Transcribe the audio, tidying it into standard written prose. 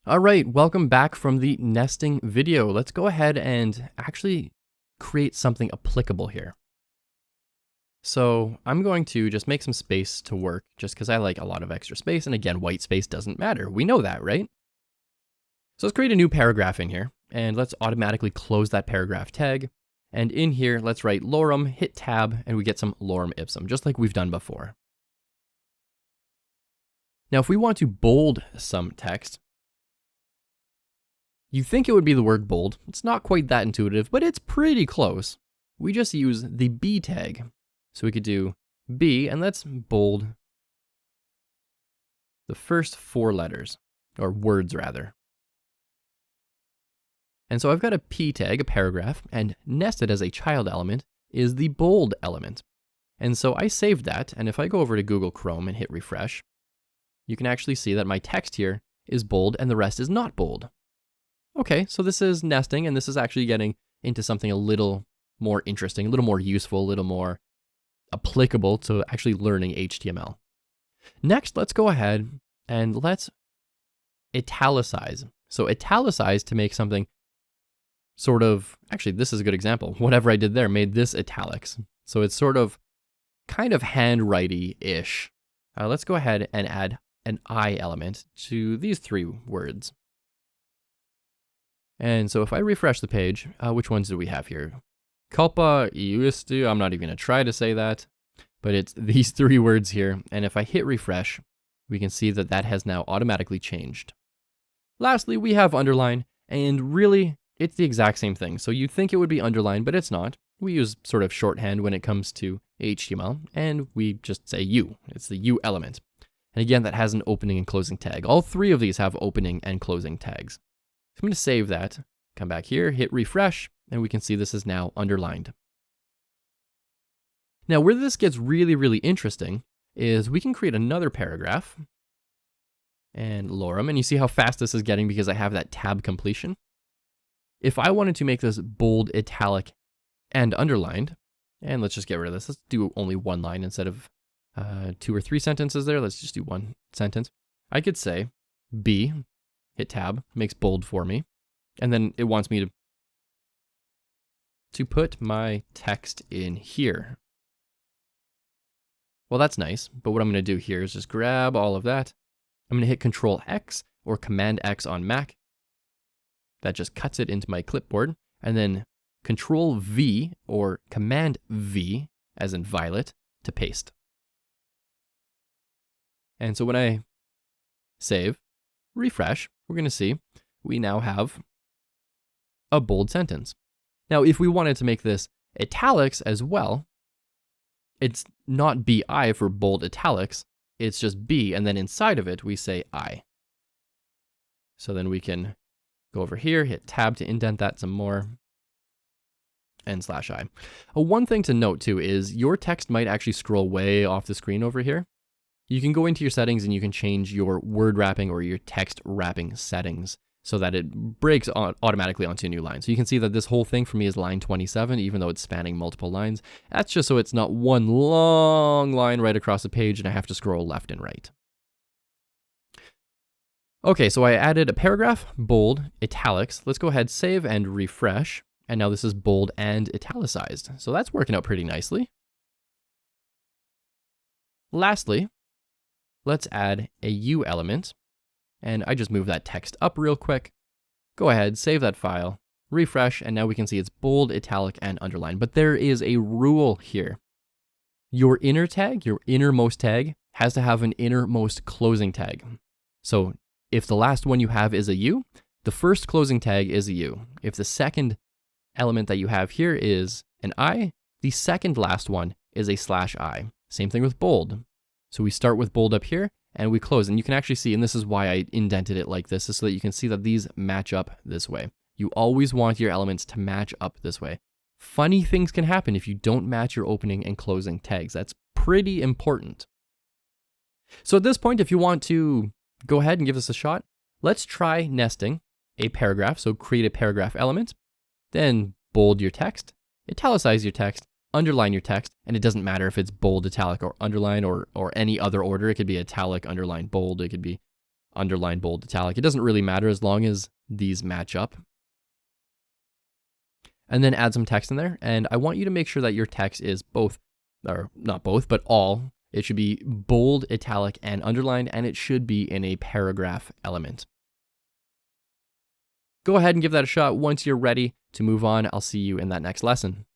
All right, welcome back from the nesting video. Let's go ahead and actually create something applicable here. So I'm going to just make some space to work just because I like a lot of extra space. And again, white space doesn't matter. We know that, right? So let's create a new paragraph in here and let's automatically close that paragraph tag. And in here, let's write lorem, hit tab, and we get some lorem ipsum, just like we've done before. Now, if we want to bold some text, you think it would be the word bold. It's not quite that intuitive, but it's pretty close. We just use the B tag. So we could do B, and let's bold the first 4 letters, or words rather. And so I've got a P tag, a paragraph, and nested as a child element is the bold element. And so I saved that, and if I go over to Google Chrome and hit refresh, you can actually see that my text here is bold and the rest is not bold. Okay, so this is nesting, and this is actually getting into something a little more interesting, a little more useful, a little more applicable to actually learning HTML. Next, let's go ahead and let's italicize. So italicize to make something sort of, actually this is a good example. Whatever I did there made this italics. So it's sort of kind of handwriting-ish. Let's go ahead and add an I element to these 3 words. And so if I refresh the page, which ones do we have here? Culpa iustu, I'm not even gonna try to say that, but it's these 3 words here. And if I hit refresh, we can see that that has now automatically changed. Lastly, we have underline, and really it's the exact same thing. So you'd think it would be underline, but it's not. We use sort of shorthand when it comes to HTML, and we just say U. It's the U element. And again, that has an opening and closing tag. All 3 of these have opening and closing tags. So I'm going to save that, come back here, hit refresh, and we can see this is now underlined. Now, where this gets really, really interesting is we can create another paragraph and lorem, and you see how fast this is getting because I have that tab completion. If I wanted to make this bold, italic, and underlined, and let's just get rid of this. Let's do only 1 line instead of 2 or 3 sentences there. Let's just do 1 sentence. I could say B, hit tab, makes bold for me. And then it wants me to put my text in here. Well, that's nice, but what I'm going to do here is just grab all of that. I'm going to hit Control X or Command X on Mac. That just cuts it into my clipboard. And then Control V or Command V, as in violet, to paste. And so when I save, refresh, we're going to see we now have a bold sentence. Now, if we wanted to make this italics as well, it's not BI for bold italics, it's just B, and then inside of it, we say I. So then we can go over here, hit tab to indent that some more, and /I. One thing to note too is your text might actually scroll way off the screen over here. You can go into your settings and you can change your word wrapping or your text wrapping settings so that it breaks automatically onto a new line. So you can see that this whole thing for me is line 27, even though it's spanning multiple lines. That's just so it's not one long line right across the page and I have to scroll left and right. Okay, so I added a paragraph, bold, italics. Let's go ahead, save and refresh. And now this is bold and italicized. So that's working out pretty nicely. Lastly, let's add a U element, and I just move that text up real quick. Go ahead, save that file, refresh, and now we can see it's bold, italic, and underlined. But there is a rule here. Your inner tag, your innermost tag, has to have an innermost closing tag. So if the last one you have is a U, the first closing tag is a U. If the second element that you have here is an I, the second last one is a /I. Same thing with bold. So we start with bold up here and we close, and you can actually see, and this is why I indented it like this, is so that you can see that these match up this way. You always want your elements to match up this way. Funny things can happen if you don't match your opening and closing tags. That's pretty important. So at this point, if you want to go ahead and give this a shot, let's try nesting a paragraph. So create a paragraph element, then bold your text, italicize your text, underline your text, and it doesn't matter if it's bold, italic, or underline, or any other order. It could be italic, underline, bold. It could be underline, bold, italic. It doesn't really matter as long as these match up. And then add some text in there. And I want you to make sure that your text is both, or not both, but all. It should be bold, italic, and underlined, and it should be in a paragraph element. Go ahead and give that a shot. Once you're ready to move on, I'll see you in that next lesson.